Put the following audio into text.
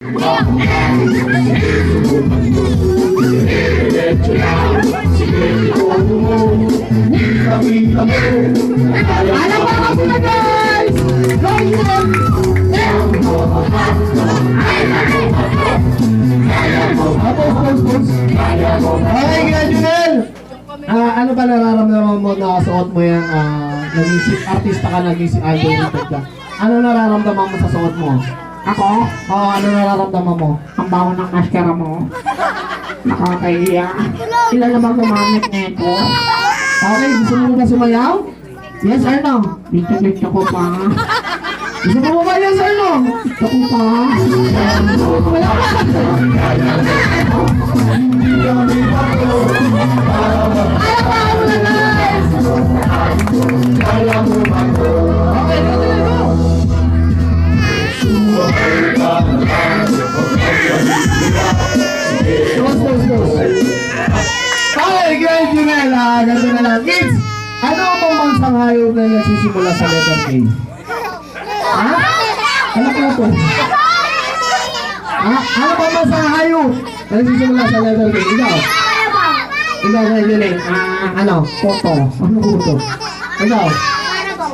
Alam mo ako na guys! Okay, Junel! Ano ba nararamdaman mo na suot mo yung naging artista ka, naging idol ka? Ano nararamdaman mo sa suot mo? Ako? Oo, ano nararamdaman mo? Ang bawa ng maskara mo. Nakakahiya. Ilan na bang gumamit nito? Okay, gusto mo ba sumayaw? Yes or no? Dito ko pa. Gusto mo ba yes or no? Dito ko pa. Wala pa! Okay, go! Okay, guys, yun na lang. Ganito na lang. Kids, ano ang pambansang hayop na nagsisimula sa letter K? Ha? Ano ko po? Ha? Ano pambansang hayop na nagsisimula sa letter K? Ikaw? Ikaw, guys, yun eh. Ano? Koto. Ano koto? Ikaw? Arabaw.